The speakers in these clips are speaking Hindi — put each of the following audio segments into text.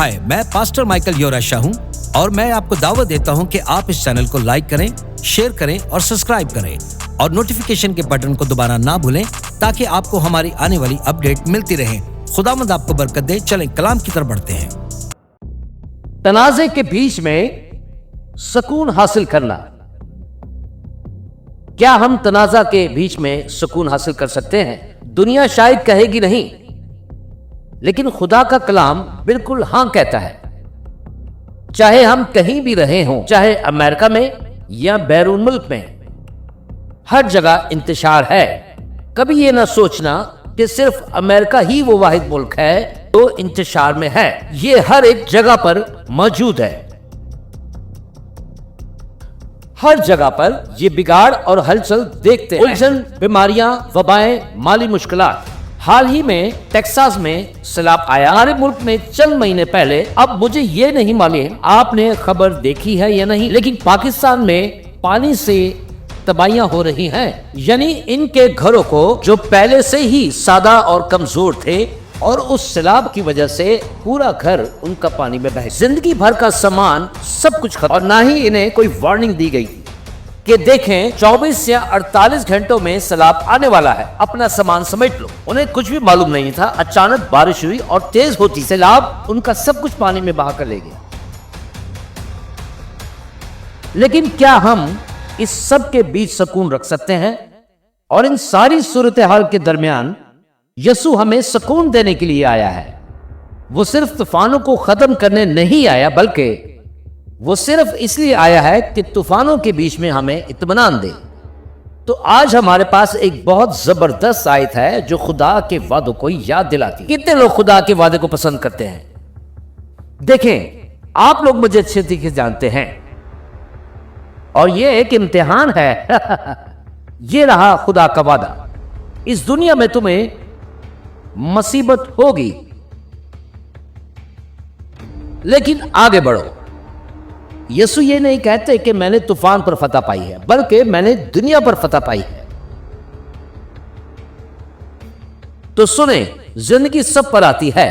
हाय, मैं पास्टर माइकल योराशा हूँ और मैं आपको दावत देता हूँ कि आप इस चैनल को लाइक करें, शेयर करें और सब्सक्राइब करें और नोटिफिकेशन के बटन को दोबारा ना भूलें ताकि आपको हमारी आने वाली अपडेट मिलती रहे। खुदावंद आपको बरकत दे। चलें कलाम की तरफ बढ़ते हैं। तनाज़े के बीच में सुकून हासिल करना। क्या हम तनाज़ा के बीच में सुकून हासिल कर सकते हैं? दुनिया शायद कहेगी नहीं, लेकिन खुदा का कलाम बिल्कुल हां कहता है। चाहे हम कहीं भी रहे हों, चाहे अमेरिका में या बैरून मुल्क में, हर जगह इंतशार है। कभी ये ना सोचना कि सिर्फ अमेरिका ही वो वाहिद मुल्क है तो इंतशार में है। ये हर एक जगह पर मौजूद है। हर जगह पर ये बिगाड़ और हलचल देखते हैं। उलझन, बीमारियां, वबाएं, माली मुश्किलात। हाल ही में टेक्सास में सैलाब आया हमारे मुल्क में चंद महीने पहले। अब मुझे ये नहीं मालूम आपने खबर देखी है या नहीं, लेकिन पाकिस्तान में पानी से तबाहियां हो रही हैं। यानी इनके घरों को जो पहले से ही सादा और कमजोर थे और उस सैलाब की वजह से पूरा घर उनका पानी में बह, जिंदगी भर का सामान सब कुछ खत्म। और ना ही इन्हें कोई वार्निंग दी गई कि देखें 24 या 48 घंटों में सैलाब आने वाला है, अपना सामान समेट लो। उन्हें कुछ भी मालूम नहीं था। अचानक बारिश हुई और तेज होती सैलाब उनका सब कुछ पानी में बहा कर ले गया। लेकिन क्या हम इस सब के बीच सुकून रख सकते हैं? और इन सारी सूरत हाल के दरमियान यसु हमें सुकून देने के लिए आया है। वो सिर्फ तूफानों को खत्म करने नहीं आया, बल्कि वो सिर्फ इसलिए आया है कि तूफानों के बीच में हमें इत्मीनान दे। तो आज हमारे पास एक बहुत जबरदस्त आयत है जो खुदा के वादों को याद दिलाती है। कितने लोग खुदा के वादे को पसंद करते हैं? देखें, आप लोग मुझे अच्छे तरीके से जानते हैं और ये एक इम्तिहान है। ये रहा खुदा का वादा। इस दुनिया में तुम्हें मुसीबत होगी, लेकिन आगे बढ़ो। यसु ये नहीं कहते कि मैंने तूफान पर फतह पाई है, बल्कि मैंने दुनिया पर फतह पाई है। तो सुने, जिंदगी सब पर आती है,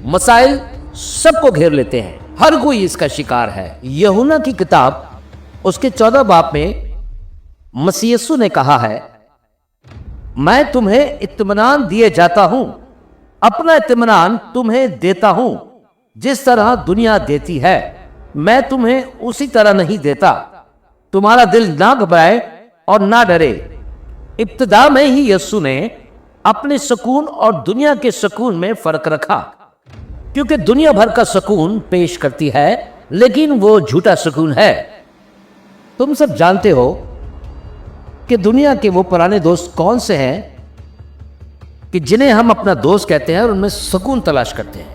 मसाइल सबको घेर लेते हैं, हर कोई इसका शिकार है। यूहन्ना की किताब उसके 14 बाब में मसीह यसु ने कहा है, मैं तुम्हें इत्मीनान दिए जाता हूं, अपना इत्मीनान तुम्हें देता हूं। जिस तरह दुनिया देती है मैं तुम्हें उसी तरह नहीं देता। तुम्हारा दिल ना घबराए और ना डरे। इब्तिदा में ही यसु ने अपने सुकून और दुनिया के सुकून में फर्क रखा, क्योंकि दुनिया भर का सुकून पेश करती है, लेकिन वो झूठा सुकून है। तुम सब जानते हो कि दुनिया के वो पुराने दोस्त कौन से हैं कि जिन्हें हम अपना दोस्त कहते हैं और उनमें सुकून तलाश करते हैं।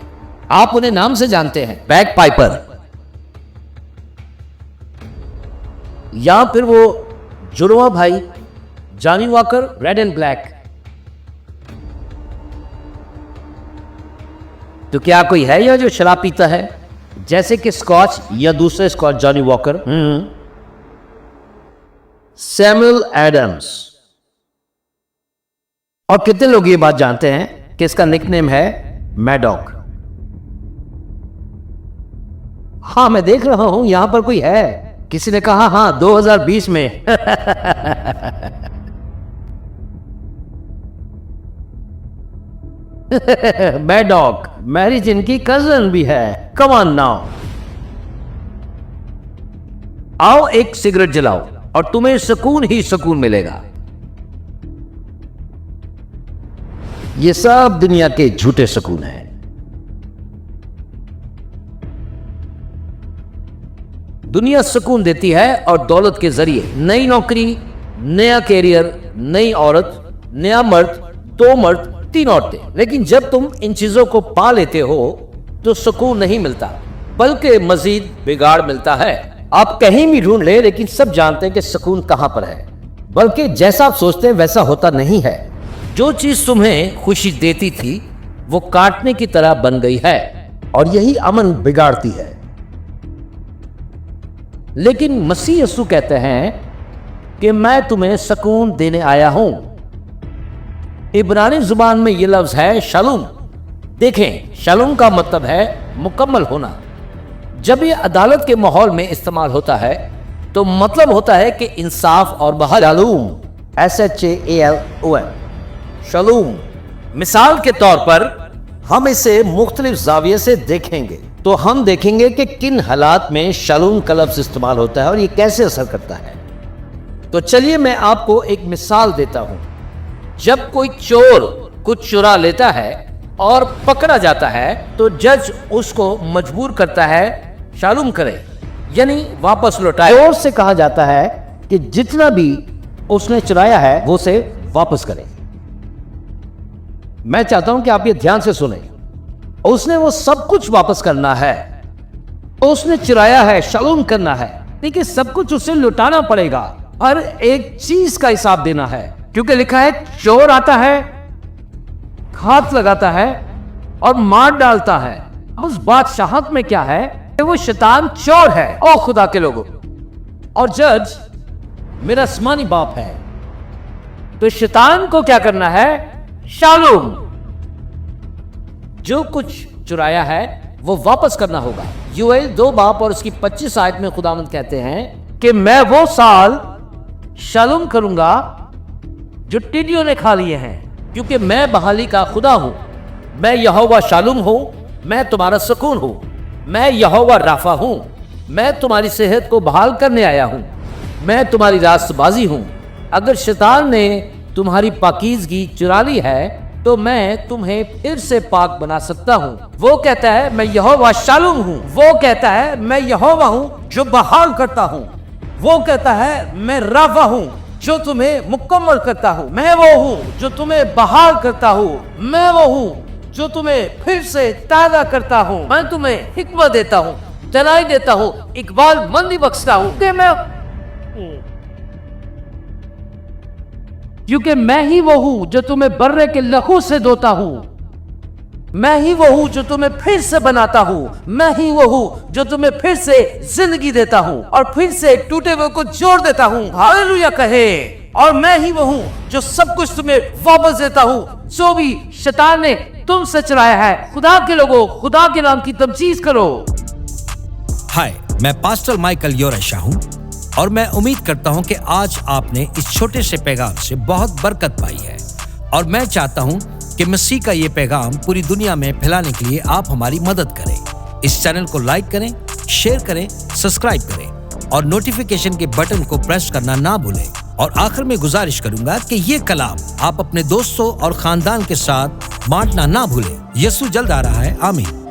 आप उन्हें नाम से जानते हैं, बैक पाइपर, या फिर वो जुड़वा भाई Johnny walker, red and black. तो क्या कोई है या जो शराब पीता है, जैसे कि स्कॉच या दूसरे scotch Johnnie Walker, Samuel Adams. और कितने लोग ये बात जानते हैं कि इसका निकनेम है मैडॉक। हाँ, मैं देख रहा हूं यहां पर कोई है। किसी ने कहा हाँ, 2020 में। मैडॉक मैरी जिनकी कजन भी है। कम ऑन नाउ, आओ एक सिगरेट जलाओ और तुम्हें सुकून ही सुकून मिलेगा। ये सब दुनिया के झूठे सुकून है। दुनिया सुकून देती है और दौलत के जरिए नई नौकरी, नया कैरियर, नई औरत, नया मर्द, 2 मर्द, 3 औरतें। लेकिन जब तुम इन चीजों को पा लेते हो तो सुकून नहीं मिलता, बल्कि मजीद बिगाड़ मिलता है। आप कहीं भी ढूंढ ले, लेकिन सब जानते हैं कि सुकून कहां पर है। बल्कि जैसा आप सोचते हैं वैसा होता नहीं है। जो चीज तुम्हें खुशी देती थी वो काटने की तरह बन गई है और यही अमन बिगाड़ती है। लेकिन मसीह यसु कहते हैं कि मैं तुम्हें सुकून देने आया हूं। इब्रानी जुबान में यह लफ्ज है शालूम। देखें, शालूम का मतलब है मुकम्मल होना। जब ये अदालत के माहौल में इस्तेमाल होता है तो मतलब होता है कि इंसाफ और शालूम, SHALOM, शालूम। मिसाल के तौर पर हम इसे मुख्तलिफ जाविये से देखेंगे तो हम देखेंगे कि किन हालात में शालूम का लफ्ज़ इस्तेमाल होता है और ये कैसे असर करता है। तो चलिए मैं आपको एक मिसाल देता हूं। जब कोई चोर कुछ चुरा लेता है और पकड़ा जाता है तो जज उसको मजबूर करता है शालूम करे, यानी वापस लौटाए। चोर से कहा जाता है कि जितना भी उसने चुराया है वो उसे वापस करे। मैं चाहता हूं कि आप ये ध्यान से सुने। उसने वो सब कुछ वापस करना है, उसने चुराया है, शालूम करना है, लेकिन सब कुछ उसे लौटाना पड़ेगा। हर एक चीज का हिसाब देना है, क्योंकि लिखा है चोर आता है, हाथ लगाता है और मार डालता है। उस बादशाहत में क्या है कि वो शैतान चोर है। ओ खुदा के लोगों, और जज मेरा आसमानी बाप है। तो शैतान को क्या करना है? शालूम। जो कुछ चुराया है वो वापस करना होगा। यूएल 2 बाप और उसकी 25 आयत में खुदावंद कहते हैं कि मैं वो साल शालूम करूंगा जो टिड्डियों ने खा लिए हैं, क्योंकि मैं बहाली का खुदा हूं। मैं यहोवा शालूम हूं, मैं तुम्हारा सुकून हूं, मैं यहोवा राफा हूं, मैं तुम्हारी सेहत को बहाल करने आया हूं, मैं तुम्हारी रास्तबाजी हूं। अगर शैतान ने तुम्हारी पाकीज़गी चुरा ली है तो मैं तुम्हें फिर से पाक बना सकता हूं। वो कहता है मैं यहोवा शालूम हूं। वो कहता है मैं यहोवा हूं जो बहाल करता हूं। वो कहता है मैं राफा हूं जो तुम्हें मुकम्मल करता हूं। मैं वो हूं जो तुम्हें बहाल करता हूं। मैं वो हूं जो तुम्हें फिर से ताज़ा करता हूं। मैं तुम्हें हिकमत देता हूं, दलाई देता हूं, इकबाल मंदी बख्शता हूं। क्योंकि मैं ही वो हूं जो तुम्हें बर्रे के लहू से धोता हूं। मैं ही वो हूं जो तुम्हें फिर से बनाता हूं। मैं ही वो हूं जो तुम्हें फिर से जिंदगी देता हूं और फिर से टूटे हुए को जोड़ देता हूं। हालेलुया कहे। और मैं ही वो हूं जो सब कुछ तुम्हें वापस देता हूं जो भी शैतान ने तुमसे चुराया है। खुदा के लोगों, खुदा के नाम की तमजीद करो। हाय, मैं पास्टर माइकल योरेशा हूं और मैं उम्मीद करता हूं कि आज आपने इस छोटे से पैगाम से बहुत बरकत पाई है। और मैं चाहता हूं कि मसीह का ये पैगाम पूरी दुनिया में फैलाने के लिए आप हमारी मदद करें। इस चैनल को लाइक करें, शेयर करें, सब्सक्राइब करें और नोटिफिकेशन के बटन को प्रेस करना ना भूलें। और आखिर में गुजारिश करूंगा कि ये कलाम आप अपने दोस्तों और खानदान के साथ बांटना ना भूलें। यीशु जल्द आ रहा है। आमीन।